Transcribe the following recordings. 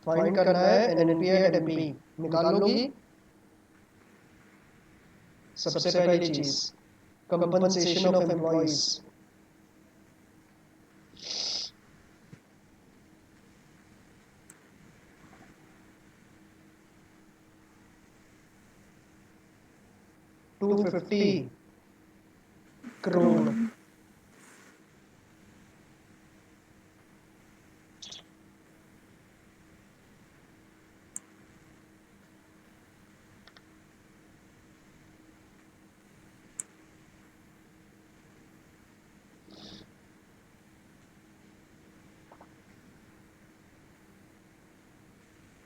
Find करना है NNP eight MP. निकाल लोगी। सबसे पहली चीज compensation of employees. ₹250 crore।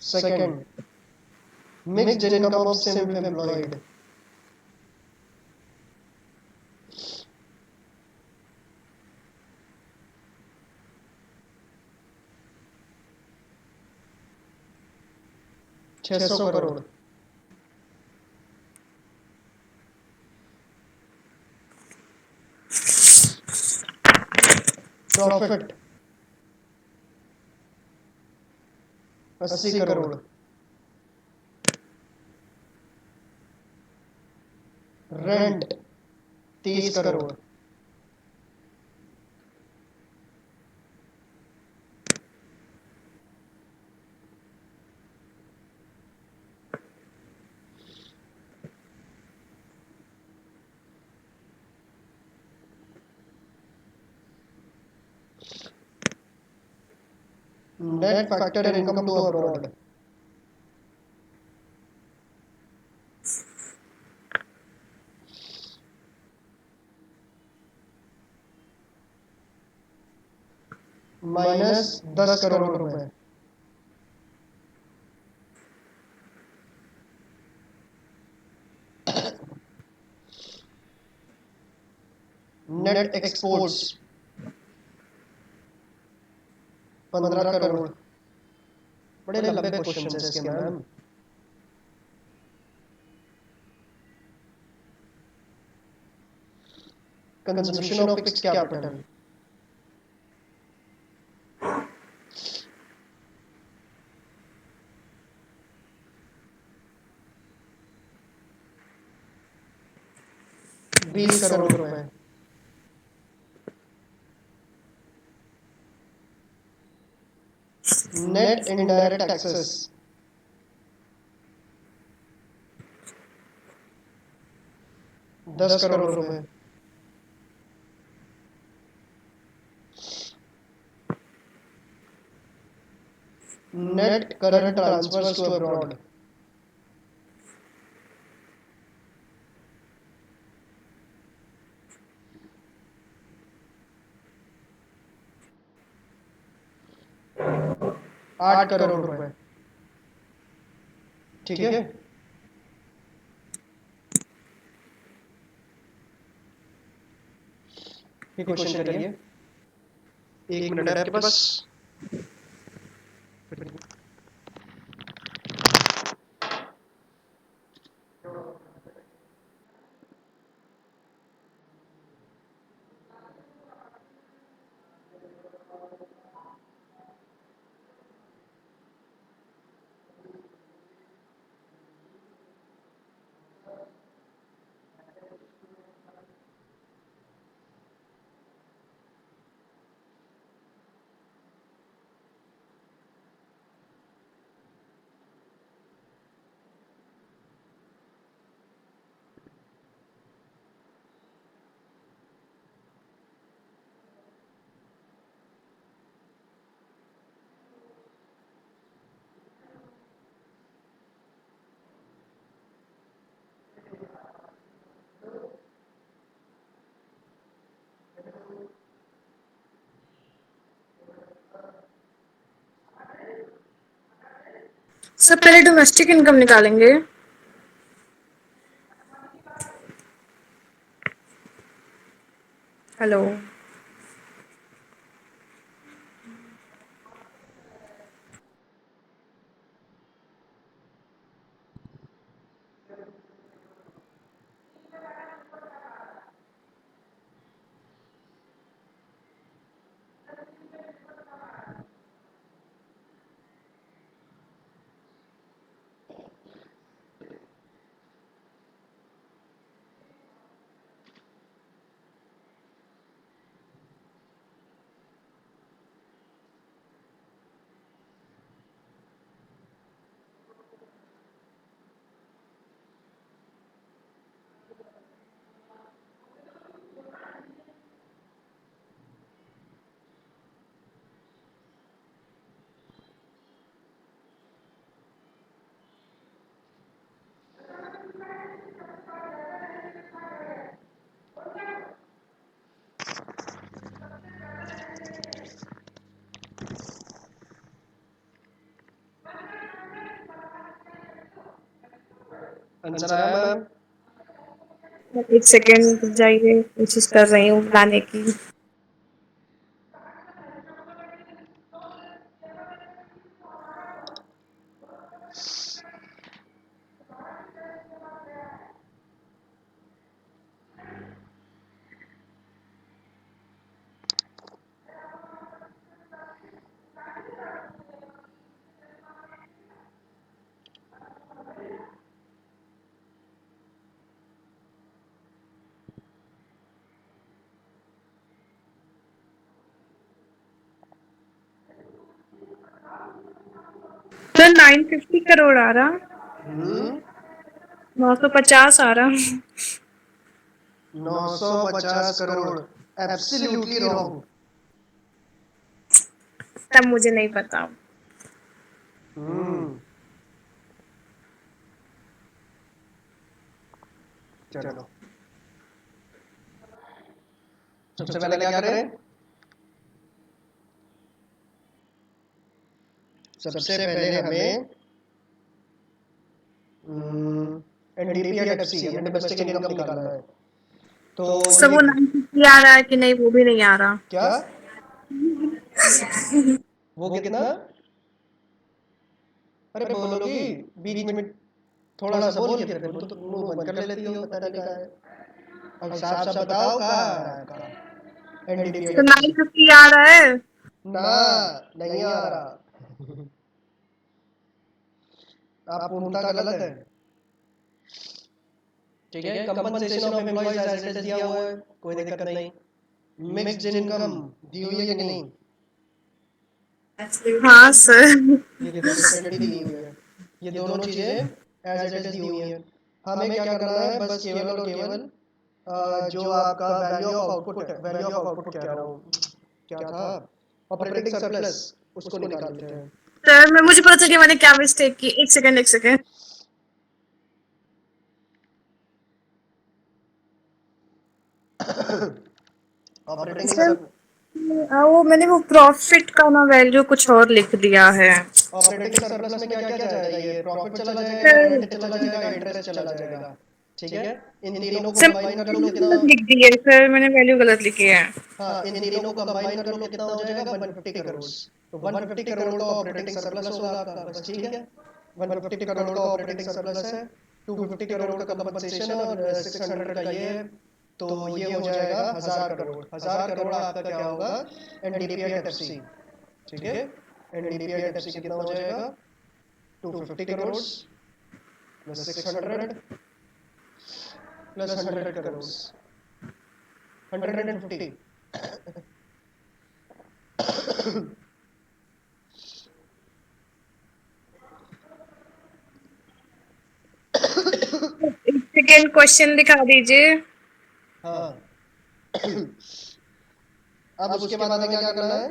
Second, mixed income of self-employed. ₹600 crore। Profit 80 crore. Rent 30 crore. Net factor income to abroad. -10 crore रुपए। Net exports 15 crore. बड़े लंबे क्वेश्चन है इसके ma'am. Consumption of fixed capital ₹20 crore. Net indirect taxes 10 crore रुपए। Net current transfers to abroad 8 crore रुपए। ठीक है। ये क्वेश्चन करिए। 1 मिनट है आपके पास। सब पहले डोमेस्टिक इनकम निकालेंगे। हेलो, आंसर आया मैम? एक सेकेंड रुक जाइए, कोशिश कर रही हूँ लाने की। तो 950 करोड़ आ रहा, 950 आ रहा। 950 करोड़ एब्सोल्युटली रॉन्ग। तब मुझे नहीं पता। चलो सबसे पहले क्या करें? सबसे पहले हमें एनडीपीएफसी यानी डोमेस्टिक इनकम निकालना है। तो सब वो 950 आ रहा है कि नहीं, वो भी नहीं आ रहा। क्या वो कितना? अरे बोलोगी बीच में थोड़ा सा बोल के फिर तो मुंह बंद कर लेती हो, पता नहीं क्या है। अब साफ साफ बताओ का तो एनडीपीएफसी 950 आ रहा है ना, नहीं आ रहा। आप पूछता गलत है। ठीक है, compensation of employees as it is दिया हुआ है, कोई दिक्कत नहीं। मिक्स्ड इनकम दी हुई है कि नहीं? हाँ सर। ये देखो सेकेंडरी दी हुई है। ये दोनों चीजें एज इट इज दी हुई हैं। हमें क्या करना है बस केवल और केवल जो आपका वैल्यू ऑफ आउटपुट है, वैल्यू ऑफ आउटपुट कह रहा हूँ, क्या था, ऑपरेटिंग सरप्लस, उसको निकाल लेते हैं। सर मैं मुझे पता चल गया मैंने क्या मिस्टेक की। एक सेकेंड एक सेकेंड। ऑपरेटिंग सर सरप्लस, वो मैंने वो प्रॉफिट का ना वैल्यू कुछ और लिख दिया है। ऑपरेटिंग सरप्लस में क्या क्या जाएगा? ये प्रॉफिट चला जाएगा, सर रेंट चला जाएगा, इंटरेस्ट चला जाएगा। ठीक है, इन तीनों को सर कंबाइन कर लो कितना? गलत लिख दी है सर, मैंने वैल्यू गलत लिखी है। हाँ, इन तीनों को कंबाइन कर लो कितना हो जाएगा? 150 करोड़। तो 150 करोड़ का ऑपरेटिंग सरप्लस होगा आपका, बस ठीक है। 150 करोड़ का ऑपरेटिंग सरप्लस है, 250 करोड़ का कंपनसेशन है और 600 का ये है। तो ये हो जाएगा 1000 करोड़। 1000 करोड़ आपका क्या होगा? एनडीपीएफसी। ठीक है, एनडीपीएफसी कितना हो जाएगा? 250 crore plus 600 plus 100 crore, 150। Second question दिखा दीजिए। हाँ, अब उसके बाद हमें क्या करना है?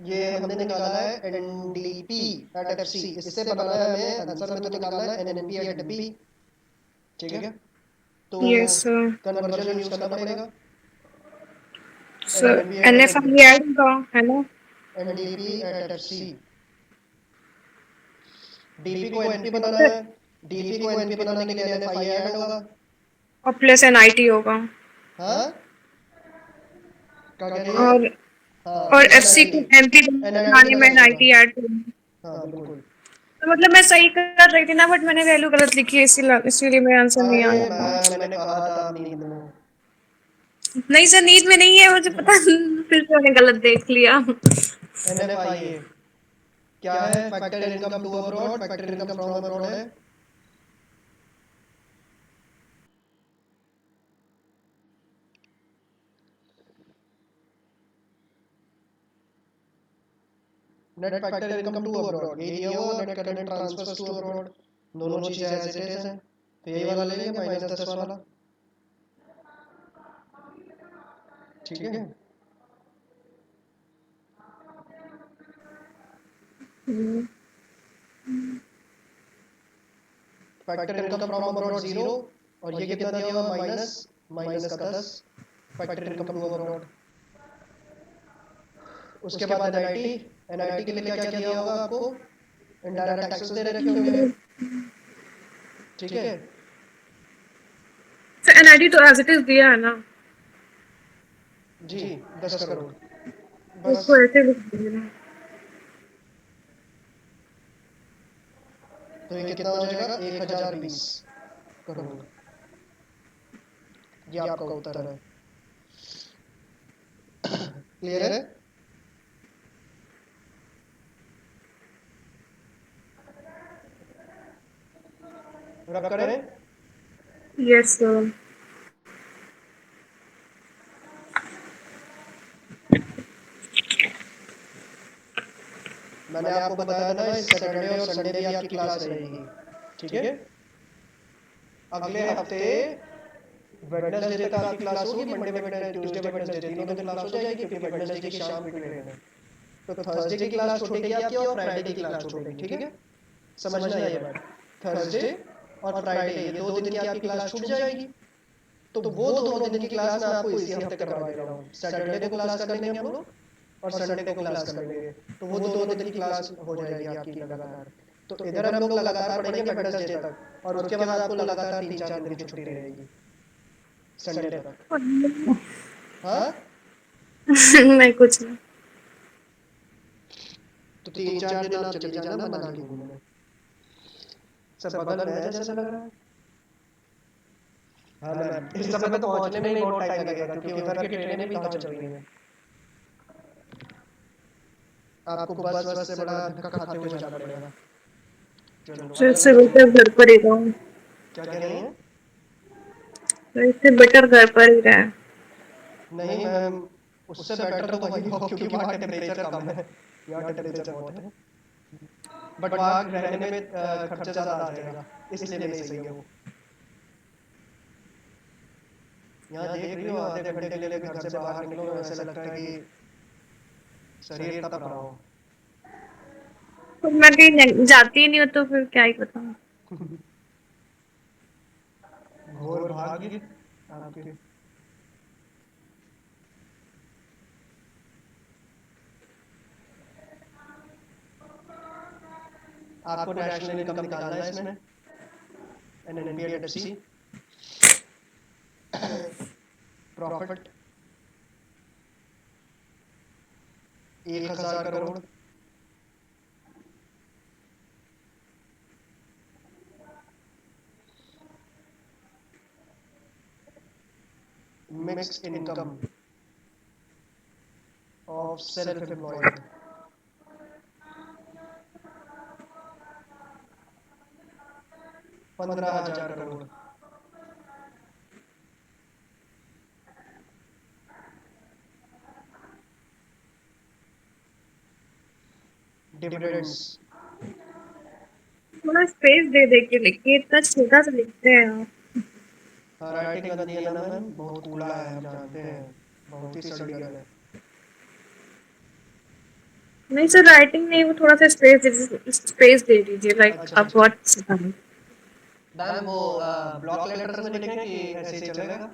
ये हमने निकाला है एनडीपी एट एफसी, इससे बनाना है हमें आंसर में तो निकालना है एनएनपी एट पी। ठीक है, तो यस सर। कन्वर्जन यूज करना पड़ेगा। Sir NNP at NFI add होगा है ना? एनडीपी एट एफसी, डीपी को एनपी बनाना सर है, डीपी को एनपी बनाने के लिए एनएफआई ऐड होगा। और प्लस एनआईटी होगा। हाँ, क्या कह रही हो? और हाँ, और प्लस एफसी को एनआईटी, एमपी एनआईटी बनाने में बनाना होगा। एनआईटी ऐड होगा। हाँ बिल्कुल। तो मतलब मैं सही कर रही थी ना, बट मैंने वैल्यू गलत लिखी है, इसीलिए मेरा आंसर नहीं आ अरे रहा था। मैम, मैंने कहा था आप नींद में। नहीं सर नींद में नहीं है मुझे पता। फिर से मैंने गलत देख लिया। एनएफआईए क्या है? Factor income to abroad, factor income from abroad है। Net factor income to abroad, ये दिया हुआ net current transfers to abroad, दोनों चीजें एज इट इज हैं। तो यही वाला ले लेंगे -10 वाला। ठीक है, फैक्टर इनकम फ्रॉम अब्रॉड 0, और ये कितना दिया हुआ? माइनस, माइनस का 10, फैक्टर इनकम टू अब्रॉड। उसके बाद एनआईटी, एनआईटी के लिए क्या क्या दिया होगा आपको? इनडायरेक्ट टैक्सेस दे रखे होंगे। ठीक है। तो एनआईडी तो एज इट इज दिया है ना, जी 10 करोड़ बस। उसको ऐसे लिख दीजिए ना। तो ये कितना हो जाएगा 1020 करोड़। ये आपका उत्तर है। क्लियर है। रब करें। Yes sir. मैंने आपको बताया था ना इस सैटरडे और संडे भी आपकी क्लास रहेगी। ठीक है। अगले हफ्ते वेडनेसडे तक आपकी क्लास होगी, मंडे वेडनेसडे ट्यूसडे वेडनेसडे तीनों दिन क्लास हो जाएगी, क्योंकि वेडनेसडे की शाम को ट्रेन है। तो थर्सडे की क्लास छूटेगी आपकी और फ्राइडे की क्लास छूटेगी। ठीक है, समझना ये बात। थर्सडे और फ्राइडे ये 2 दिन की आपकी क्लास छूट जाएगी। तो वो दोनों दिन की क्लास मैं आपको इसी हफ्ते करवा दे रहा हूँ। सैटरडे को क्लास कर लेंगे हम लोग और संडे को क्लास कर लेंगे। तो वो दोनों दिन की क्लास हो जाएगी आपकी लगातार। तो इधर हम लोग लगातार पढ़ेंगे वेडनेसडे तक, और उसके बाद आपको लगातार 3-4 दिन की छुट्टी रहेगी संडे तक। हाँ, नहीं कुछ नहीं। तो 3-4 दिन आप चली जाना मनाली घूमने। सब बगल में है जैसा लग रहा है। हाँ मैम, इस समय तो पहुंचने में ही बहुत टाइम लगेगा, क्योंकि उधर की ट्रेनें भी कहाँ चल रही हैं। आपको बस बस से बड़ा धक्का खाते हुए जाना पड़ेगा। चलो तो अगला इससे बेटर क्वेश्चन। घर पर ही रहूँ। क्या कह रही हैं? तो इससे बेटर घर पर ही रहे। नहीं मैम, उससे बेटर तो वही हो, क्योंकि वहाँ टेम्परेचर कम है, यहाँ टेम्परेचर बहुत है। बट वहाँ रहने में खर्चा ज़्यादा आ जाएगा, इसलिए नहीं सही है वो। यहाँ देख रही हो, आधे घंटे के लिए भी घर से बाहर निकलो ऐसे लगता है कि शरीर तप रहा हो। तो मैं कहीं जाती ही नहीं हूँ तो फिर क्या ही बताऊँ। घोर भाग्य आपके। आपको नेशनल इनकम निकालना है इसमें, NNP and FC profit 1000 crore, mixed income of self employed 15,000 crore, dividends. थोड़ा स्पेस दे दे के लिखिए, इतना छोटा सा लिखते हैं आप। हाँ राइटिंग गंदी है ना मैम, बहुत कूड़ा है हम जानते हैं, बहुत ही सड़ियल है। नहीं सर, राइटिंग नहीं, वो थोड़ा सा स्पेस दे दीजिए, लाइक अच्छा आप अच्छा बहुत। मैम, वो ब्लॉक लेटर्स में लिखें कि ऐसे ही चलेगा?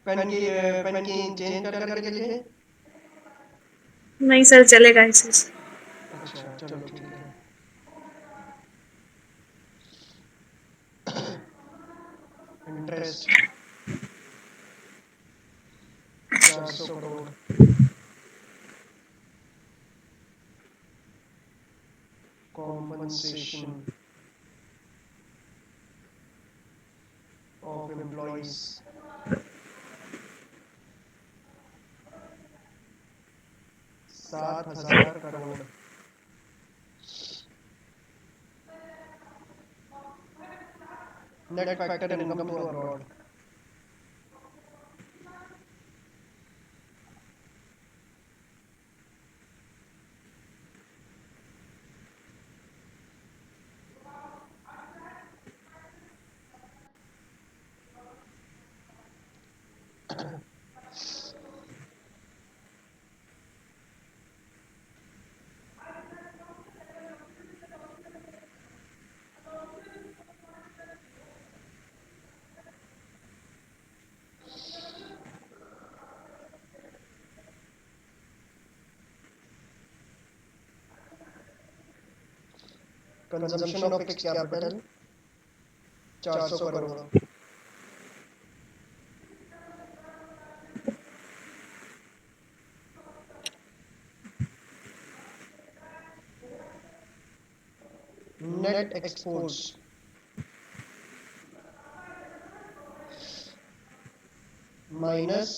पेन की चेंज कर करके लिखें। नहीं सर, चलेगा ऐसे। अच्छा चलो ठीक है। Interest 400 crore, compensation of employees 7,000 crore, net factor income to abroad. Consumption of fixed capital 400 crore. Net exports minus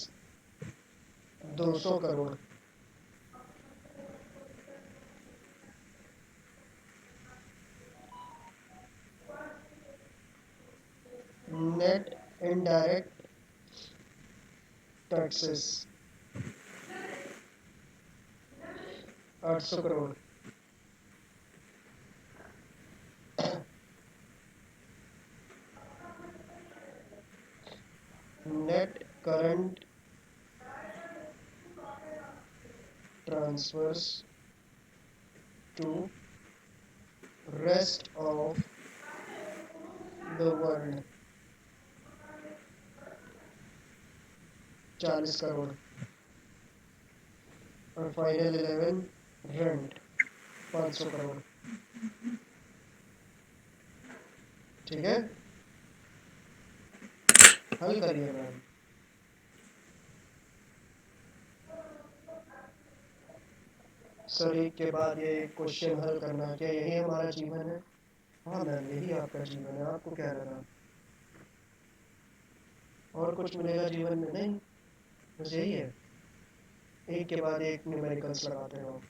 200 crore. Net indirect taxes 800 crore. Net current transfers to rest of the world 40 crore. और फाइनल 11 रेंट 500 करोड़। ठीक है, हल करिए मैम। सर एक के बाद ये question हल करना, क्या यही हमारा जीवन है? हाँ मैम, यही आपका जीवन है। आपको क्या लगा और कुछ मिलेगा जीवन में? नहीं, बस यही है। एक के बाद एक न्यूमेरिकल्स लगाते रहो।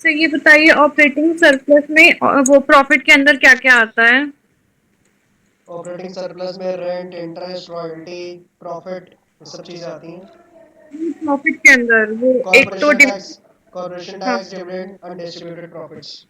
सर ये बताइए ऑपरेटिंग सरप्लस में वो प्रॉफिट के अंदर क्या क्या आता है? ऑपरेटिंग सरप्लस में रेंट, इंटरेस्ट, रॉयल्टी, प्रॉफिट, ये सब चीजें आती हैं। प्रॉफिट के अंदर वो एक तो कॉर्पोरेशन टैक्स, कॉर्पोरेशन हाँ, टैक्स, डिविडेंड, अनडिस्ट्रीब्यूटेड प्रॉफिट्स।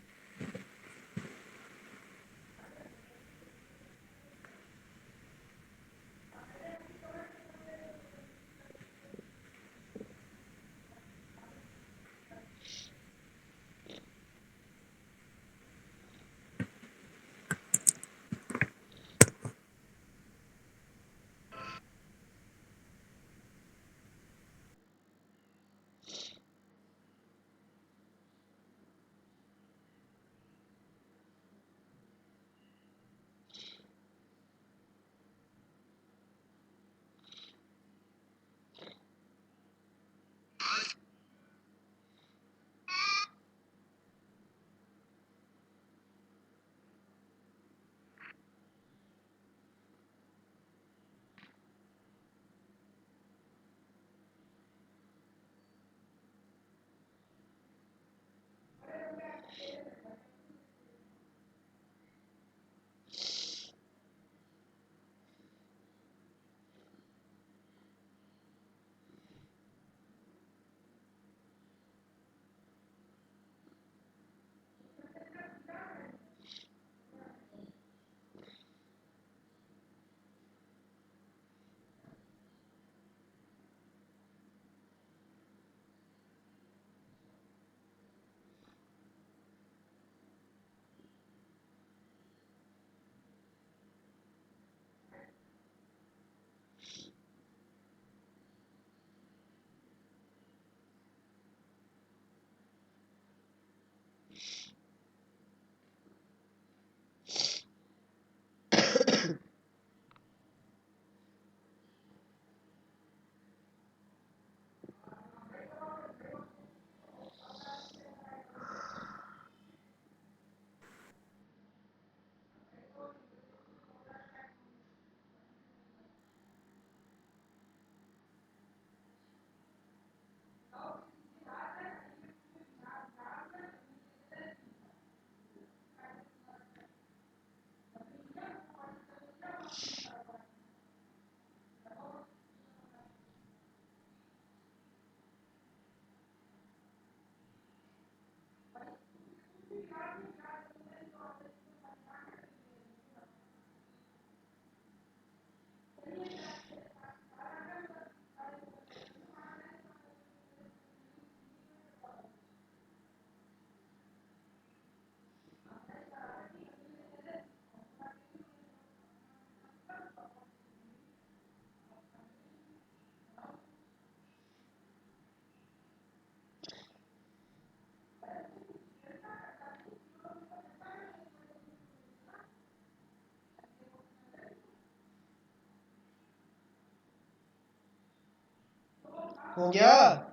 हो गया?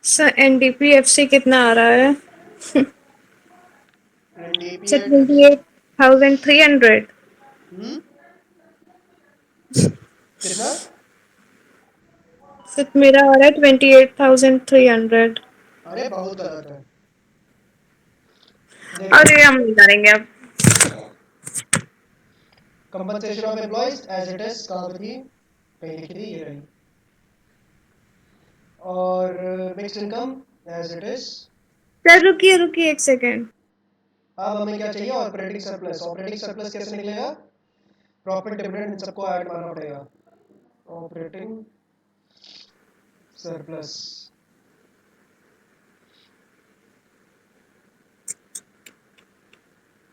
सर एनडीपीएफसी कितना आ रहा है? NDP sir at 28,300। कितना? सर मेरा आ रहा है 28,300। अरे बहुत गलत है। अरे हम नहीं करेंगे अब। Compensation of employees as it is कहाँ पे थी? कहीं लिखी थी, ये रही। और mixed income as it is. Sir रुकिए रुकिए एक सेकेंड। अब हमें क्या चाहिए? Operating surplus. ऑपरेटिंग सरप्लस कैसे निकलेगा? प्रॉफिट डिविडेंड इन सबको ऐड मारना पड़ेगा। ऑपरेटिंग सरप्लस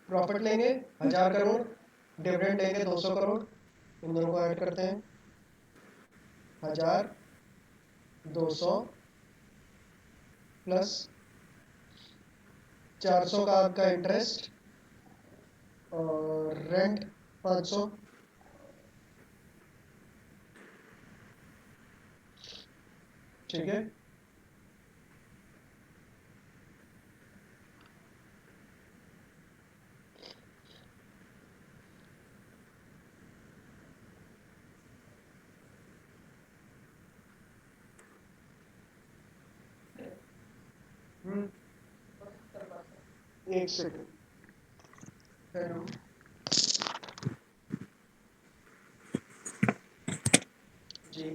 प्रॉफिट लेंगे 1000 करोड़, डिविडेंड लेंगे 200 करोड़, इन दोनों को ऐड करते हैं। 1200 प्लस 400 का आपका इंटरेस्ट और रेंट 500। ठीक है। एक सेकंड। हेलो, जी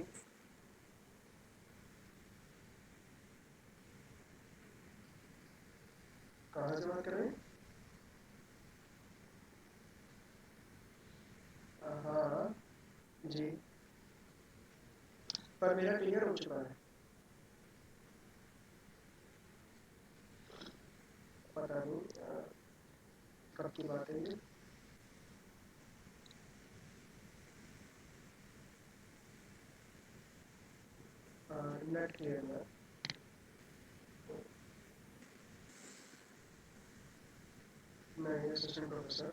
कहाँ से बात कर रहे हैं? हाँ जी, पर मेरा क्लियर हो चुका है। पता नहीं कब की बात है ये। नेट क्लियर हुआ है। मैं असिस्टेंट प्रोफेसर।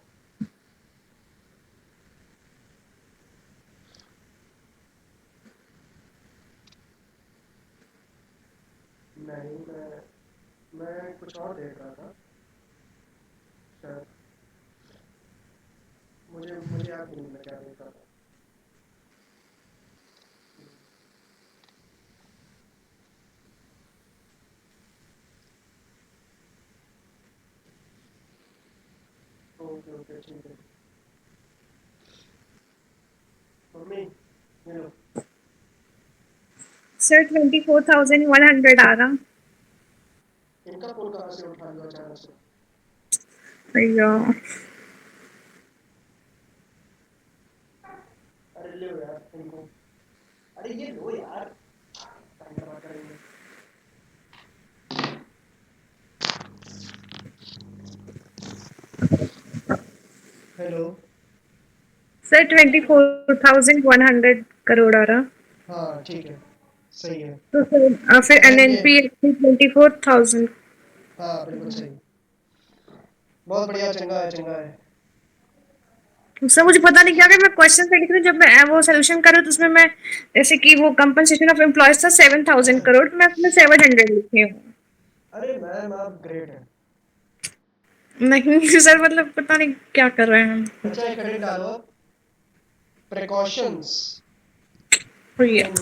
नहीं, मैं कुछ और देख रहा था शायद। मुझे याद नहीं मैं क्या देख रहा था। ओके ओके ठीक है। मम्मी ये लो। सर 24,100 आ रहा। इनका फोन कहाँ से उठा लिया अचानक से? अయ్యో। अरे लो यार इनको। अरे ये लो यार, टाइम पर बात करेंगे। हेलो। सर 24,100 करोड़ आ रहा। हाँ ठीक है, सही है। तो सर फिर अगर ये, एनएनपीएफसी 24,000। हाँ बिल्कुल सही। बहुत बढ़िया, चंगा है चंगा है। सर मुझे पता नहीं क्या कि मैं क्वेश्चन से लिख रही हूँ, जब मैं वो सोल्यूशन कर रही हूँ तो उसमें मैं जैसे कि वो कंपनसेशन ऑफ एम्प्लॉयज था 7,000 करोड़, तो मैं उसमें 700 लिखी हूँ। अरे मैम आप ग्रेट है। नहीं सर, मतलब पता नहीं क्या कर रहे हैं हम। अच्छा एक हेडिंग डालो अब, प्रिकॉशंस भैया। इन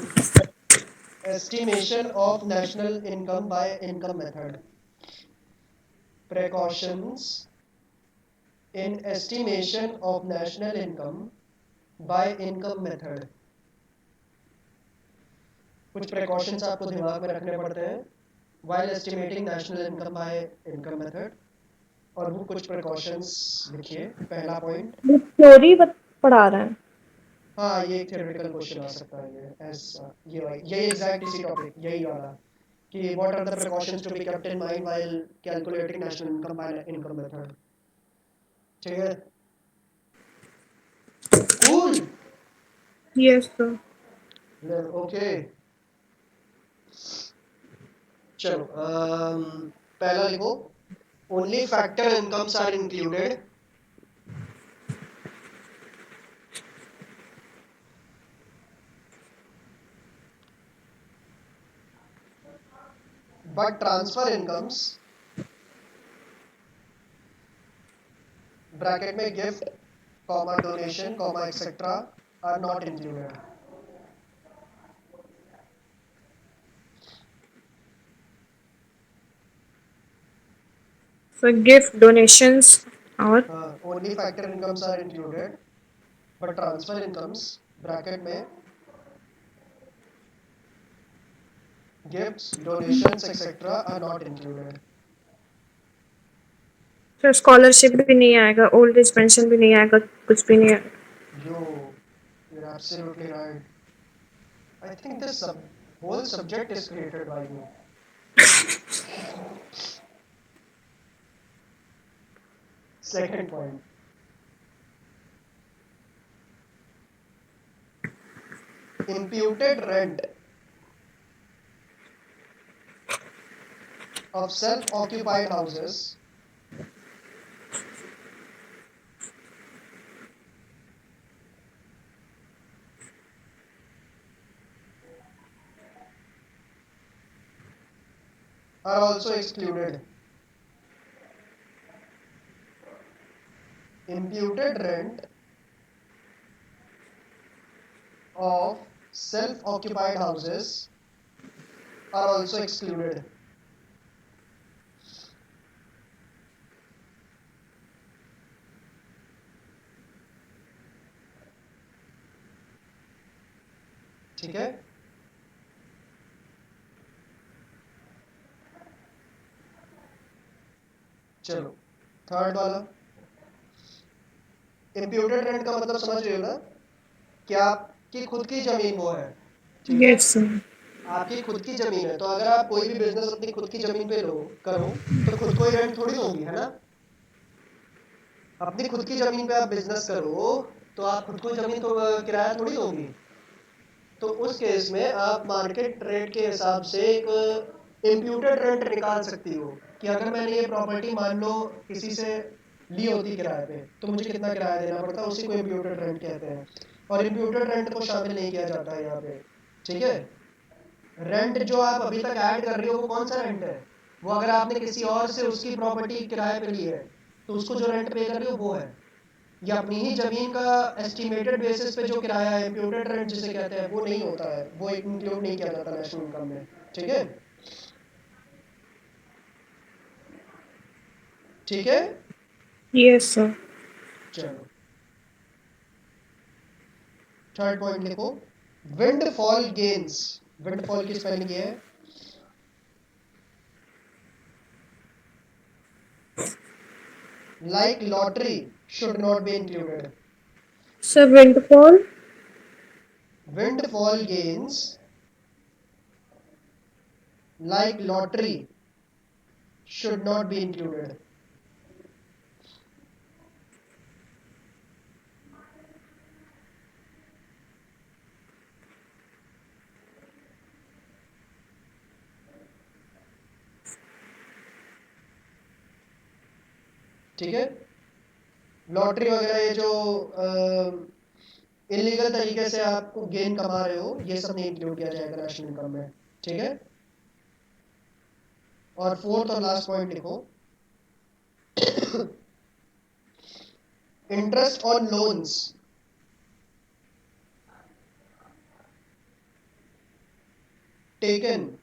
estimation of national income by income method. Precautions in estimation of national income by income method. कुछ precautions आपको दिमाग में रखने पड़ते हैं while estimating national income by income method, और वो कुछ precautions लिखिए। पहला पॉइंट, थ्योरी पढ़ा रहे हैं। हाँ ये एक theoretical question आ सकता है। ये यही एग्जैक्ट इसी टॉपिक यही वाला कि what are the precautions to be kept in mind while calculating national income by income method. ठीक है, कूल। Yes sir. ओके, चलो पहला लिखो, only factor incomes are included but transfer incomes bracket में gift comma donation comma etcetera are not included. So gift, donations और only factor incomes are included but transfer incomes bracket में gifts donations etcetera are not included. फिर scholarship भी नहीं आएगा, old age pension भी नहीं आएगा, कुछ भी नहीं आएगा। You're absolutely right. I think this whole subject is created by you. Second point. Imputed rent of self-occupied houses are also excluded. Imputed rent of self-occupied houses are also excluded. ठीक है? चलो थर्ड वाला, imputed rent का मतलब समझ रहे हो ना, कि आपकी खुद की जमीन वो है, ठीक है? Yes, sir. आपकी खुद की जमीन है, तो अगर आप कोई भी बिजनेस अपनी खुद की जमीन पे लो करो तो खुद को ही रेंट थोड़ी दोगी, है ना? अपनी खुद की जमीन पे आप बिजनेस करो तो आप खुद को जमीन तो किराया थोड़ी दोगी। तो उस केस में आप मार्केट रेट के हिसाब से एक इम्प्यूटेड रेंट निकाल सकती हो कि अगर मैंने ये प्रॉपर्टी मान लो किसी से ली होती किराए पे तो मुझे कितना किराया देना पड़ता है, उसी को इम्प्यूटेड रेंट कहते हैं। और इम्प्यूटेड रेंट को शामिल नहीं किया जाता है यहाँ पे, ठीक है? रेंट जो आप अभी तक ऐड कर रहे हो वो कौन सा रेंट है? वो अगर आपने किसी और से उसकी प्रॉपर्टी किराए पे ली है तो उसको जो रेंट पे कर रहे हो वो है। या अपनी ही जमीन का एस्टिमेटेड बेसिस पे जो किराया है, इम्प्यूटेड रेंट जिसे कहते हैं, वो नहीं होता है, वो इंक्लूड नहीं किया जाता नेशनल इनकम में, ठीक है? ठीक है? Yes, sir. चलो थर्ड पॉइंट लिखो, विंडफॉल गेन्स। विंडफॉल की स्पेलिंग ये है like lottery should not be included. So windfall, Windfall gains like lottery should not be included. ठीक है? लॉटरी वगैरह ये जो इलीगल तरीके से आप गेन कमा रहे हो ये सब नहीं इंक्लूड किया जाएगा नेशनल इनकम में, ठीक है? और फोर्थ और लास्ट पॉइंट लिखो, interest on loans taken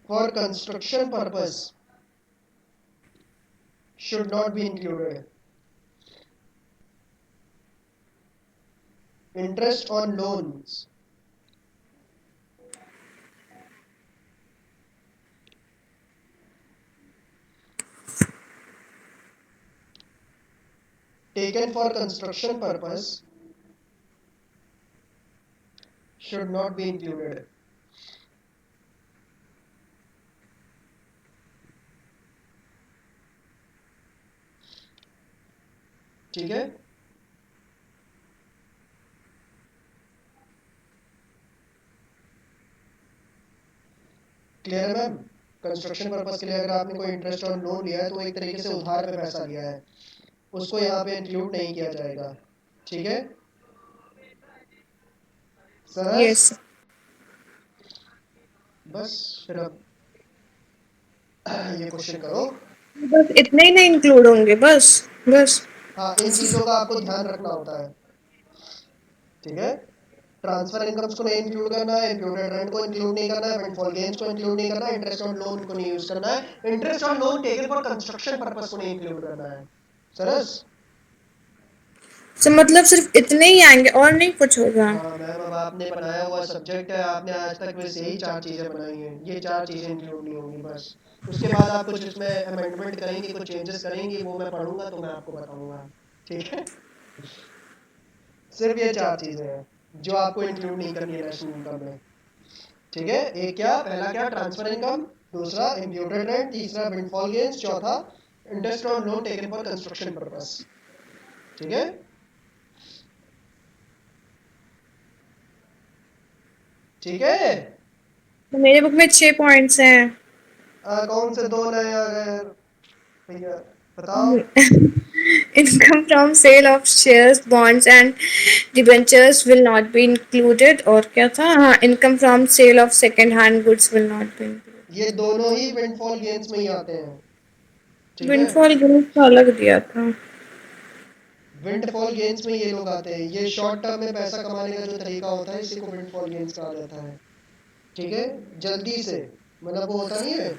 for construction purpose should not be included. Interest on loans taken for construction purpose should not be included. ठीक है? क्लियर है मैम? कंस्ट्रक्शन पर्पस के लिए अगर आपने कोई इंटरेस्ट ऑन लोन लिया है तो एक तरीके से उधार पे पैसा लिया है, उसको यहाँ पे इंक्लूड नहीं किया जाएगा। ठीक है सरस? यस। बस फिर अब ये क्वेश्चन करो। बस इतने ही नहीं इंक्लूड होंगे बस? बस। हाँ, इन चीज़ों का आपको ध्यान रखना होता है। ठीक है, ट्रांसफर इनकम्स को नहीं इंक्लूड करना है, इम्प्यूटेड रेंट को इंक्लूड नहीं करना है, विंडफॉल गेन्स को इंक्लूड नहीं करना है, इंटरेस्ट ऑन लोन को नहीं यूज करना है, interest on loan taken for construction purpose को नहीं इंक्लूड करना है। सरस? तो मतलब सिर्फ इतने ही आएंगे और नहीं कुछ होगा? हाँ मैम, अब आपने बनाया हुआ सब्जेक्ट है, आपने आज तक बस यही 4 चीज़ें बनाई हैं, ये 4 चीज़ें इंक्लूड नहीं होंगी बस। उसके बाद आप कुछ इसमें अमेंडमेंट करेंगे, कुछ चेंजेस करेंगे, वो मैं पढ़ूंगा तो मैं आपको बताऊंगा। ठीक है, सिर्फ ये 4 चीज़ें हैं जो आपको इंक्लूड नहीं करनी है नेशनल इनकम में। ठीक है, एक क्या, पहला क्या, ट्रांसफर इनकम, दूसरा इम्प्यूटेड रेंट, तीसरा विंडफॉल गेन्स, चौथा interest on loan taken for construction purpose. ठीक है, ठीक है। तो मेरे बुक में 6 पॉइंट्स हैं। कौन से 2 नए आ गए भैया, बताओ। Income from sale of shares, bonds and debentures will not be included. और क्या था? हाँ, income from sale of second hand goods will not be included. ये दोनों ही विंडफॉल गेन्स में ही आते हैं। ठीक है, विंडफॉल गेन्स का अलग दिया था। विंडफॉल गेन्स में ये लोग आते हैं, ये शॉर्ट टर्म में पैसा कमाने का जो तरीका होता है इसी को विंडफॉल गेन्स कहा जाता है। ठीक है, जल्दी से, मतलब वो होता नहीं है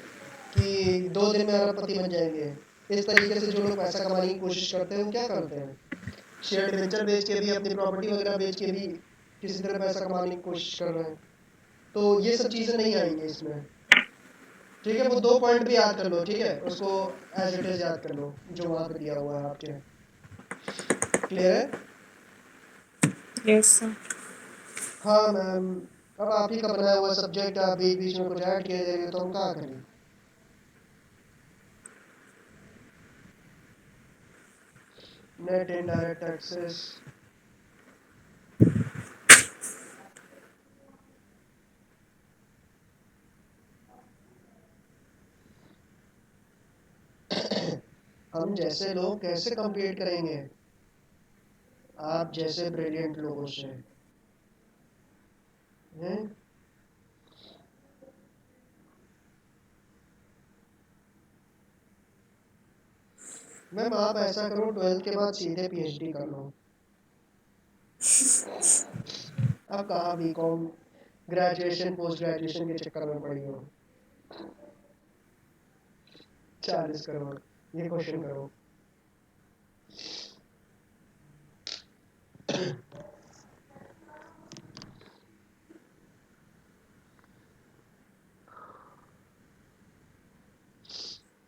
कि 2 दिन में अरबपति बन जाएंगे, इस तरीके से जो लोग पैसा कमाने की कोशिश करते हैं वो क्या करते हैं, शेयर डिबेंचर बेच के भी, अपनी प्रॉपर्टी वगैरह बेच के भी किसी तरह पैसा कमाने की कोशिश कर रहे हैं। तो ये सब चीज़ें नहीं आएंगी इसमें। ठीक है, वो 2 पॉइंट भी याद कर लो। ठीक है, उसको एज इट इज़ याद कर लो जो वहाँ पे दिया हुआ है आपके। क्लियर है? Yes sir. हाँ मैम, अब आप ही का बनाया हुआ सब्जेक्ट, आप बीच बीच में कुछ ऐड किए जाएंगे तो हम क्या करें। नेट इनडायरेक्ट टैक्सेस, हम जैसे लोग कैसे compete करेंगे आप जैसे ब्रिलियंट लोगों से? हैं? मैम आप ऐसा करो, 12th के बाद सीधे पीएचडी कर लो। अब कहाँ बीकॉम ग्रेजुएशन पोस्ट ग्रेजुएशन के चक्कर में पड़ी हो। 40 करोड़, ये क्वेश्चन करो।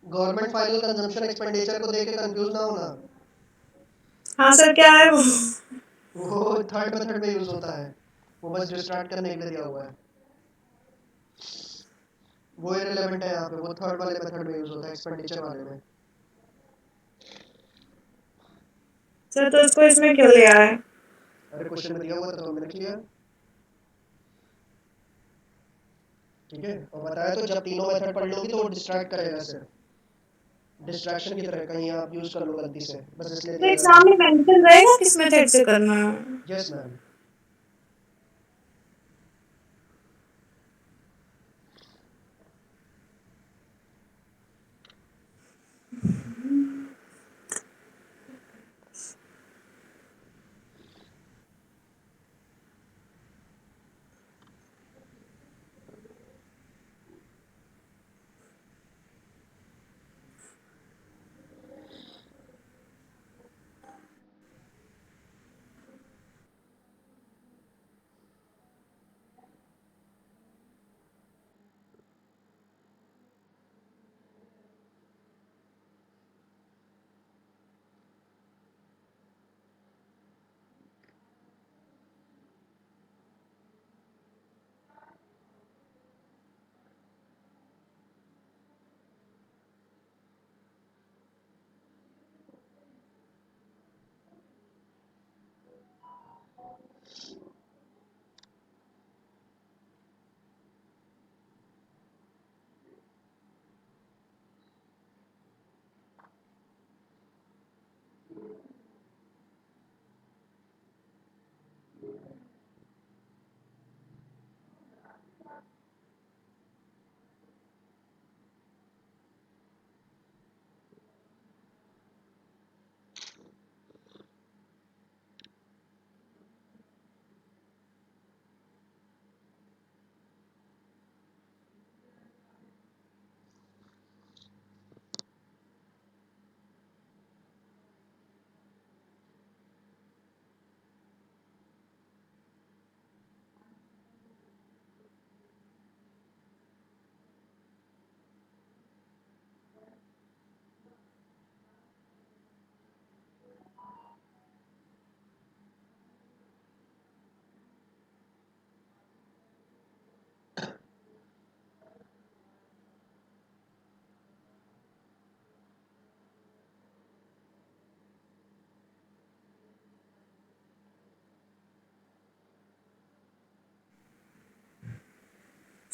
गवर्नमेंट फाइनल कंजम्पशन एक्सपेंडिचर को देख के कंफ्यूज ना होना, हाँ सर, क्या है वो? वो थर्ड मेथड में यूज होता है, वो बस डिस्ट्रैक्ट करने के लिए दिया हुआ है, वो इररिलेवेंट है यहाँ पे, वो थर्ड वाले मेथड में यूज होता है, एक्सपेंडिचर वाले में। सर तो इसको इसमें क्यों लिया है? अरे क्वेश्चन में दिया हुआ था तो हमने लिख लिया। ठीक है, और बताया तो जब तीनों मेथड पढ़ लोगी तो वो डिस्ट्रैक्ट करेगा सिर्फ, डिस्ट्रैक्शन की तरह कहीं आप यूज कर लो गलती से, बस इसलिए तो दिया एग्जाम जाता में मेंशन रहेगा किस मेथड से करना है? है। Yes ma'am.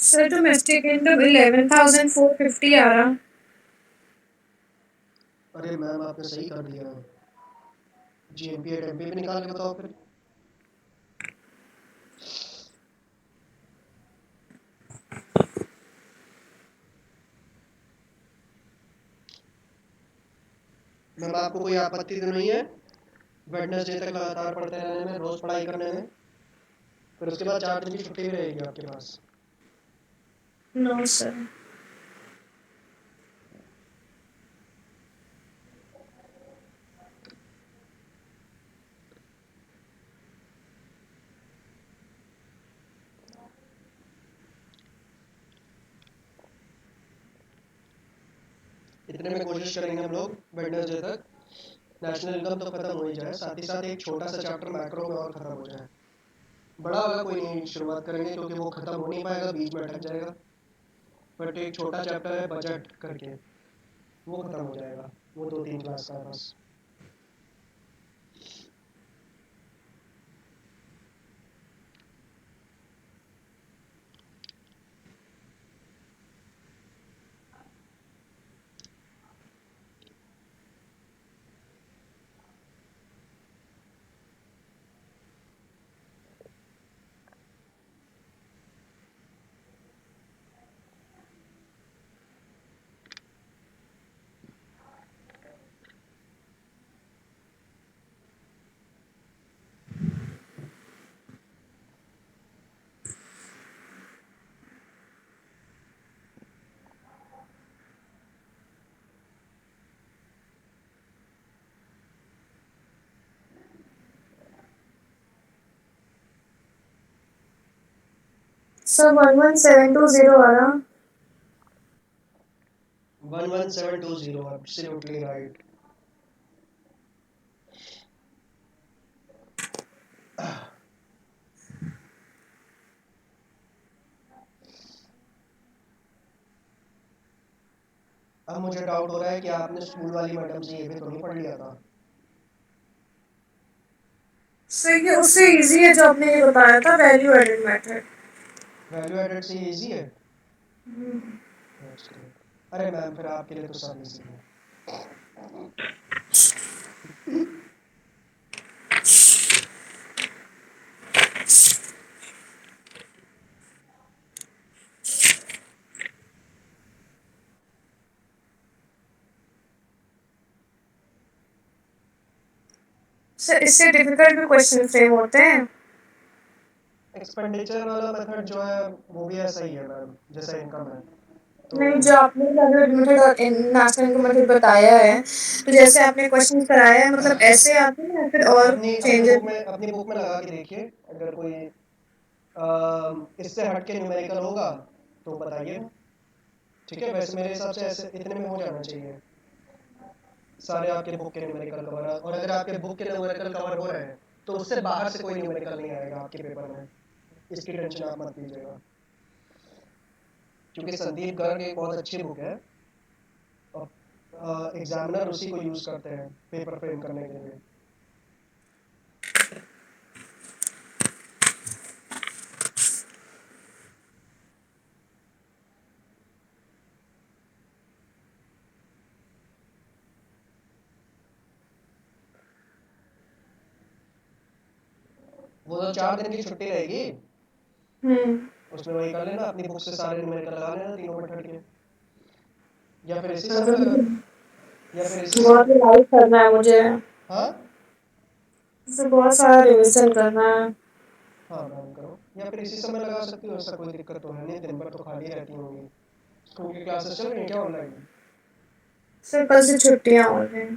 Sir domestic income 11,450 आ रहा। अरे मैम आपने सही कर दिया है। जीएमपी एट एमपी भी निकाल के बताओ फिर। मैम आपको कोई आपत्ति तो नहीं है वेडनेसडे तक लगातार पढ़ते रहने में, रोज पढ़ाई करने में? फिर उसके बाद 4 दिन की छुट्टी भी रहेगी आपके पास। No sir. इतने में कोशिश करेंगे हम लोग वेडनेसडे तक नेशनल इनकम तो खत्म हो ही जाए, साथ ही साथ एक छोटा सा चैप्टर मैक्रो में और खत्म हो जाए। बड़ा वाला कोई नहीं शुरुआत करेंगे क्योंकि वो खत्म हो नहीं पाएगा, बीच में अटक जाएगा। बट एक छोटा चैप्टर है बजट करके, वो खत्म हो जाएगा, वो 2-3 क्लास का है बस। सर 11720 आ रहा। 11720, एब्सोल्युटली राइट। अब मुझे डाउट हो रहा है कि आपने स्कूल वाली मैडम से ये भी तो नहीं पढ़ लिया था। सर ये उससे इजी है जो आपने ये बताया था, value added method. Value added से इजी है। That's great. अरे मैम फिर आपके लिए तो सब इजी है। सर इससे डिफिकल्ट भी क्वेश्चन फ्रेम होते हैं। एक्सपेंडिचर वाला मेथड जो है वो भी ऐसा ही है मैम जैसा इनकम है। तो नहीं, जो आपने वैल्यू मेथड और नेशनल इनकम मेथड बताया है, तो जैसे आपने क्वेश्चन कराया है, मतलब ऐसे आते हैं या फिर और अपनी चेंजेस? अपनी बुक में लगा के देखिए, अगर कोई इससे हट के न्यूमेरिकल होगा तो बताइए। ठीक है, वैसे मेरे हिसाब से ऐसे इतने में हो जाना चाहिए सारे आपके बुक के न्यूमेरिकल कवर। और अगर आपके बुक के न्यूमेरिकल कवर हो रहे हैं तो उससे बाहर से कोई न्यूमेरिकल नहीं आएगा आपके पेपर में, इसकी टेंशन आप मत लीजिएगा। क्योंकि संदीप गर्ग एक बहुत अच्छी बुक है और एग्जामिनर उसी को यूज़ करते हैं पेपर फ्रेम करने के लिए। वो तो 4 दिन की छुट्टी रहेगी, उसमें वही कर लेना, अपनी बुक से सारे न्यूमेरिकल लगा लेना तीनों मेथड के। या फिर इसी समय लगा, या फिर इसी बहुत समय। रिवाइज करना है मुझे। हाँ इससे बहुत सारा रिवीजन करना है। हाँ मैम करो, या फिर इसी समय लगा सकती हो, ऐसा कोई दिक्कत तो है नहीं, दिन भर तो खाली रहती होंगी। स्कूल की क्लासेस चल रही हैं क्या ऑनलाइन? सर कल से छुट्टियां हो गई।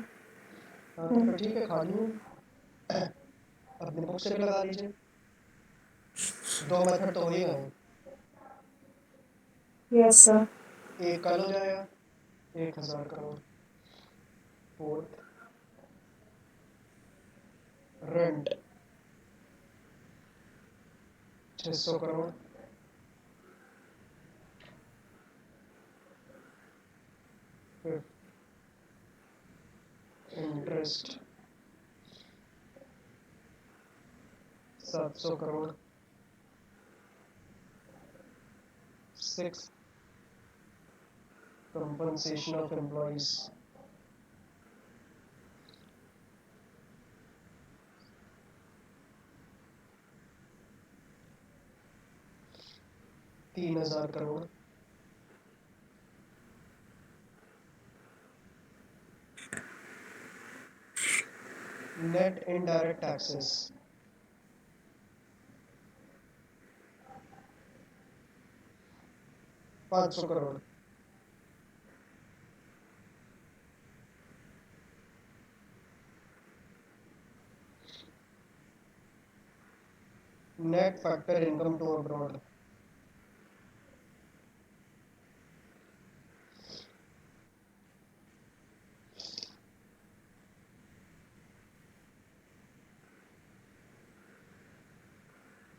हाँ तो फिर ठीक है, खाली हूँ, अपनी बुक से भी लगा लीजिए। 2 मेथड तो हो ही गए। Yes sir. एक कल हो जाएगा 1,000 crore, fourth rent 600 crore, fifth interest 700 crore, 6 compensation of employees. ₹3,000 crore. Net indirect taxes. ₹500 crore. Net factor income to abroad.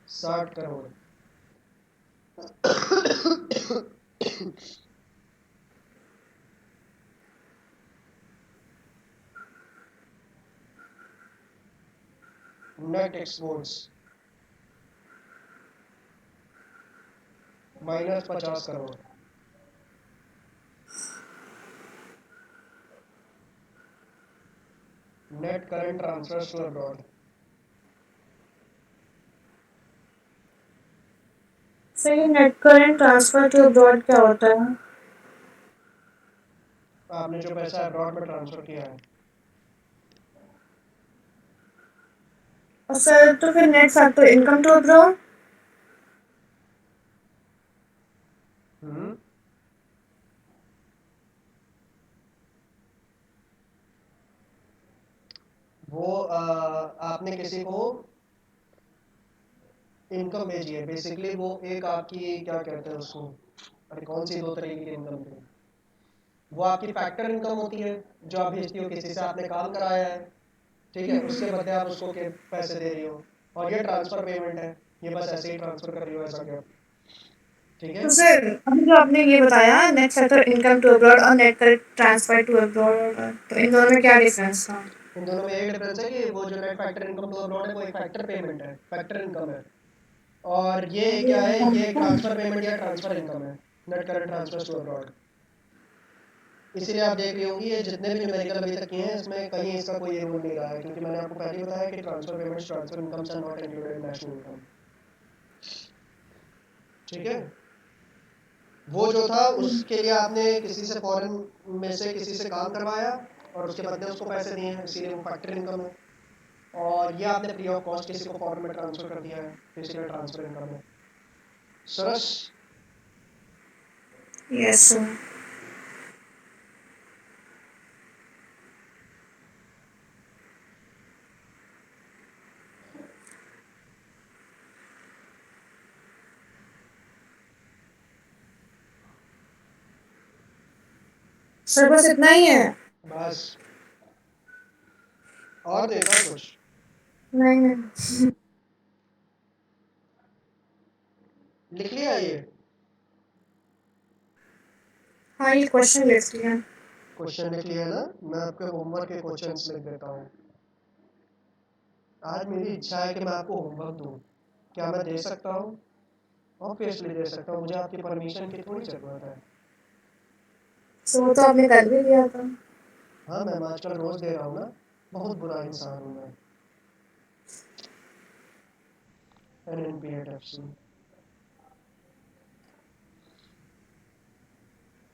₹60 crore. Net exports. -50 crore. Net current transfers to abroad. सही net current transfer to abroad क्या होता है? आपने जो पैसा अब्रॉड में ट्रांसफर किया है. और सर तो फिर net factor income to abroad? Hmm. वो आपने किसी को इनकम भेजी है. बेसिकली वो एक आपकी क्या कहते हैं उसको, अरे कौन सी 2 तरीके की इनकम थी. वो आपकी फैक्टर इनकम होती है जो आप भेजती हो, किसी से आपने काम कराया है, ठीक है, उसके बदले आप उसको के पैसे दे रही हो. और ये ट्रांसफर पेमेंट है, ये बस ऐसे ही ट्रांसफर कर रही हो, ऐसा क्या. ठीक है. तो सर अभी जो आपने ये बताया net factor income to abroad और net current transfer to abroad, तो इन दोनों में क्या डिफरेंस था? इन दोनों में एक डिफरेंस है कि वो जो net factor income to abroad है वो एक फैक्टर पेमेंट है, फैक्टर इनकम है. और ये क्या है, ये ट्रांसफर पेमेंट या ट्रांसफर इनकम है, net current transfer to abroad. इसीलिए आप देख रही होंगी ये जितने भी न्यूमेरिकल अभी तक किए हैं इसमें कहीं इसका कोई रूल नहीं रहा है, क्योंकि मैंने आपको पहले ही बताया कि transfer payments transfer incomes are not included in national income. ठीक है. वो जो था उसके लिए आपने किसी से फॉरेन में से किसी से काम करवाया और उसके बदले उसको पैसे दिए हैं, इसीलिए वो फैक्टर इनकम है. और ये आपने फ्री ऑफ कॉस्ट किसी को फॉरेन में ट्रांसफर कर दिया है, तो इसीलिए ट्रांसफर इनकम है. सरस. Yes sir. सर बस इतना ही है? बस. और देखा कुछ. नहीं नहीं. लिख लिया ये. हाँ ये क्वेश्चन लिख लिया. क्वेश्चन लिख लिया ना. मैं आपके होमवर्क के क्वेश्चंस लिख देता हूँ. आज मेरी इच्छा है कि मैं आपको होमवर्क दूँ. क्या मैं दे सकता हूँ? ऑब्वियसली दे सकता हूँ, मुझे आपकी परमिशन की थोड़ी ज़रूरत है. सो तो आपने कल भी दिया था. हाँ मैम, आजकल रोज़ दे रहा हूँ ना. बहुत बुरा इंसान हूँ मैं. NNPATFC.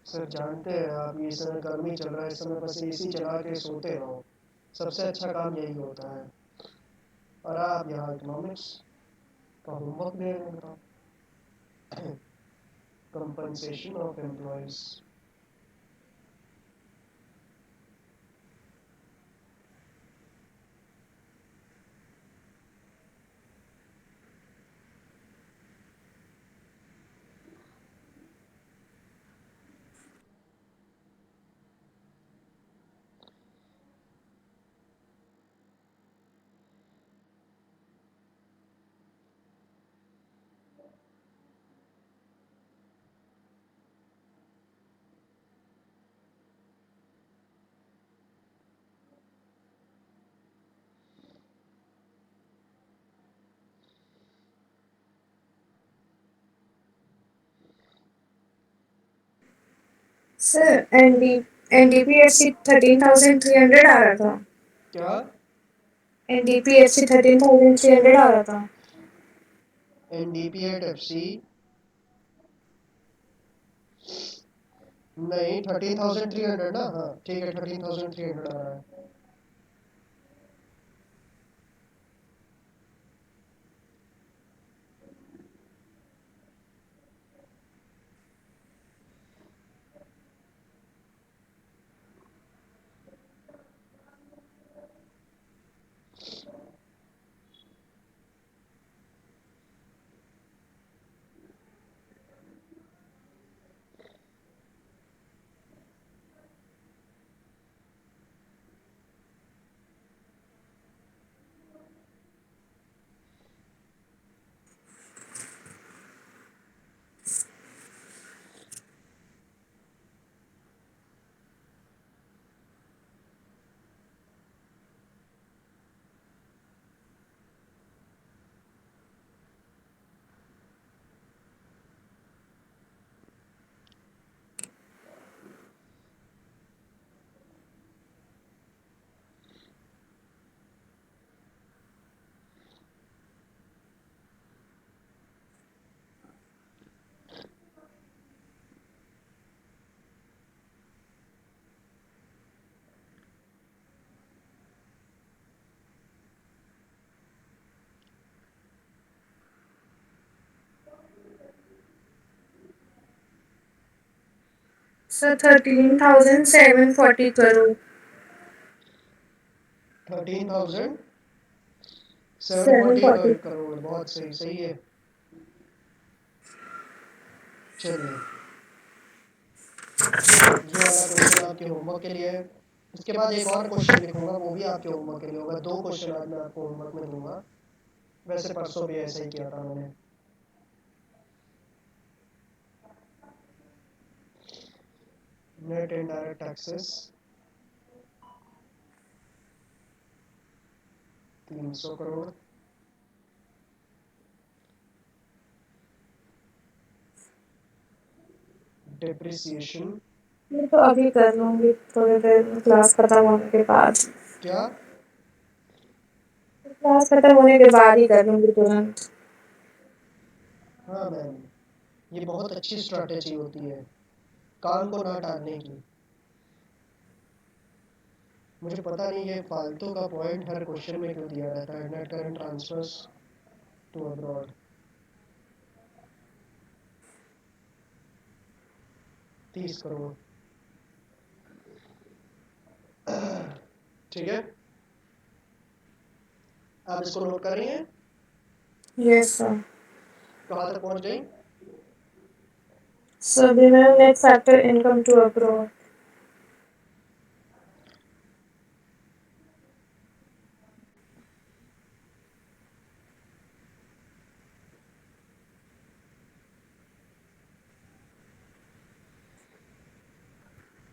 सर जानते हैं आप, ये समय गर्मी चल रहा है, इस समय बस एसी चला के सोते रहो, सबसे अच्छा काम यही होता है. और आप यहाँ इकोनॉमिक्स का होमवर्क दे रहे हो. Compensation of employees. सर एनडीपीएससी 13,300 आ रहा था। क्या? एनडीपीएससी 13,300 आ रहा था। एनडीपीएफसी नहीं 13,300 ना, हाँ ठीक है 13,300 आ रहा है। सर 13,740 करोड़। 13,740 करोड़, बहुत सही, सही है। चलिए ये वाला क्वेश्चन आपके होमवर्क के लिए है। इसके बाद एक और क्वेश्चन लिखूंगा, वो भी आपके होमवर्क के लिए होगा। 2 क्वेश्चन आज मैं आपको होमवर्क में दूंगा। वैसे परसों भी ऐसा ही किया था मैंने। Net indirect taxes 300 crore. Depreciation मैं तो अभी कर लूंगी थोड़ी देर में, क्लास खत्म होने के बाद। क्या? क्लास खत्म होने के बाद ही कर लूंगी तुरंत। हाँ मैम, ये बहुत अच्छी स्ट्रैटेजी होती है काम को ना टालने की। मुझे पता नहीं ये फालतू का पॉइंट हर क्वेश्चन में क्यों दिया रहता है। Net current transfers to abroad 30 crore. ठीक है, आप इसको नोट कर रही हैं? Yes sir. कहाँ तक पहुँच गई? So the net factor income to abroad.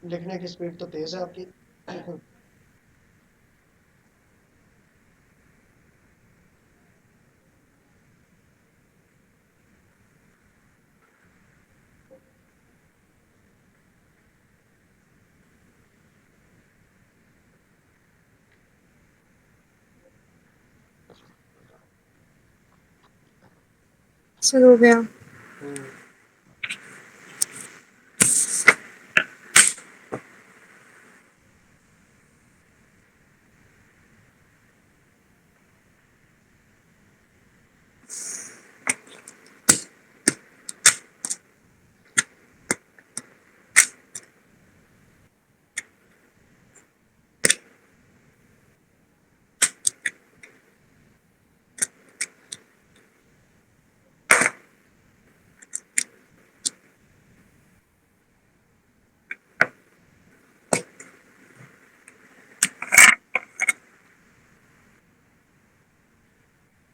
लिखने की स्पीड तो तेज है आपकी। शुरू हो गया।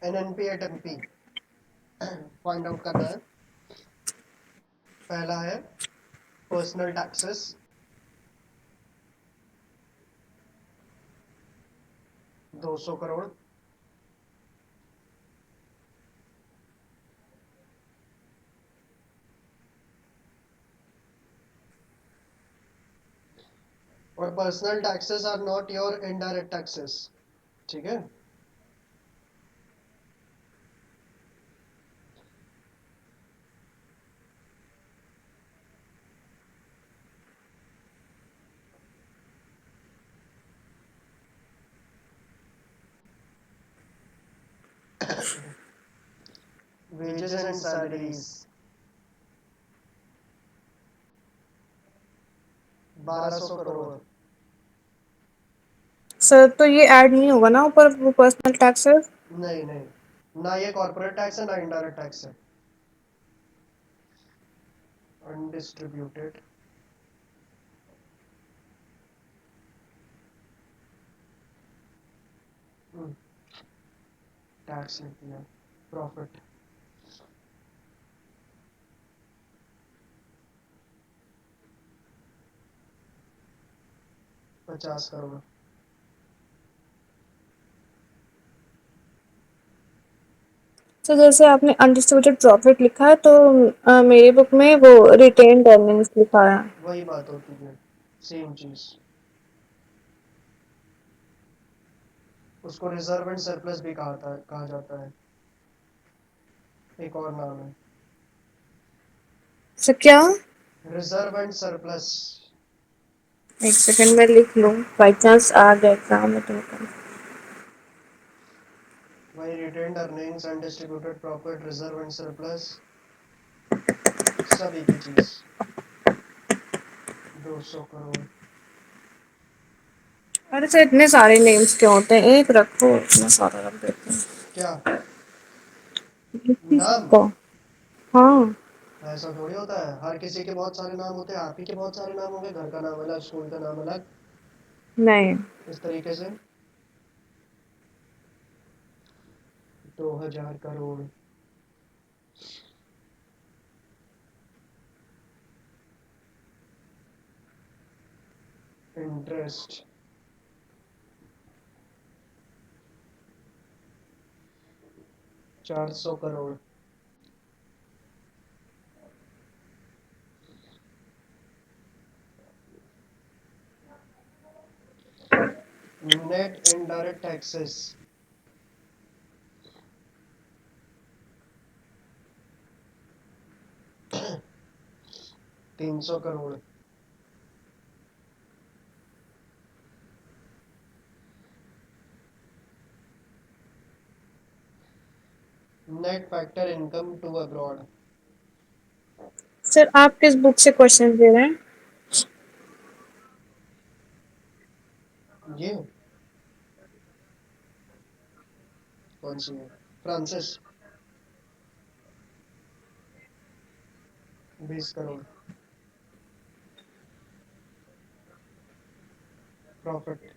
NNP at NP find out करना है। पहला है पर्सनल टैक्सेस 200 करोड़। और personal taxes are not your indirect taxes, ठीक है। Wages and salaries 1200 crore. Sir तो ये ऐड नहीं होगा ना ऊपर वो पर्सनल टैक्सेस? नहीं नहीं, ना ये कॉर्पोरेट टैक्स है ना इनडायरेक्ट टैक्स है। अनडिस्ट्रीब्यूटेड टैक्स लिख दिया। प्रॉफिट 50 करोड़। तो जैसे आपने अनडिस्ट्रीब्यूटेड प्रॉफिट लिखा है तो मेरी बुक में वो रिटेन्ड अर्निंग्स लिखा है। वही बात होती है, सेम चीज। उसको रिजर्व एंड सरप्लस भी कहा जाता है, एक और नाम है सर क्या? Reserve and surplus. एक सेकंड में लिख लूँ, बाई चांस आ गया एग्जाम में तो बता। वही retained earnings, undistributed profit, reserve and surplus, सब एक ही चीज। 200 करोड़। अरे सर इतने सारे नेम्स क्यों होते हैं, एक रखो, इतना सारा रख देते हैं। क्या लिख नहीं नाम? सकता। हाँ। ऐसा थोड़ी होता है, हर किसी के बहुत सारे नाम होते हैं। आप ही के बहुत सारे नाम होंगे, घर का नाम अलग, स्कूल का नाम अलग, नहीं। इस तरीके से। 2000 crore. Interest 400 crore. Net indirect taxes 300 crore. Net factor income to abroad. Sir आप किस बुक से क्वेश्चन दे रहे हैं? ये कौन सी है? फ्रांसिस। 20 करोड़ प्रॉफिट।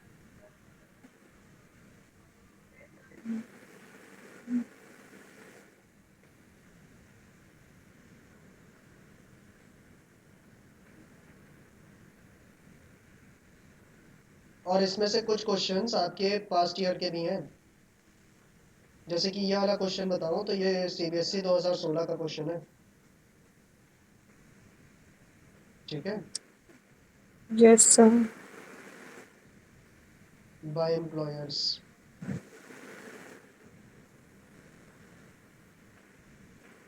और इसमें से कुछ क्वेश्चंस आपके पास्ट ईयर के भी हैं। जैसे कि ये वाला क्वेश्चन बताऊं तो ये सीबीएसई 2016 का क्वेश्चन है, ठीक है। Yes sir. By employers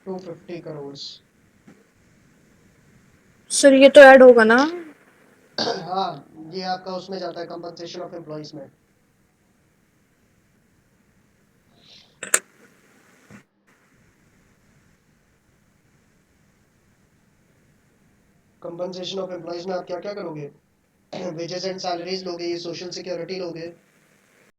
250 crore. Sir ये तो ऐड होगा ना? हाँ, ये आपका उसमें जाता है, कंपनसेशन ऑफ एम्प्लॉयज में। कंपनसेशन ऑफ एम्प्लॉयज में आप क्या क्या करोगे? वेजेस एंड सैलरीज लोगे, ये सोशल सिक्योरिटी लोगे,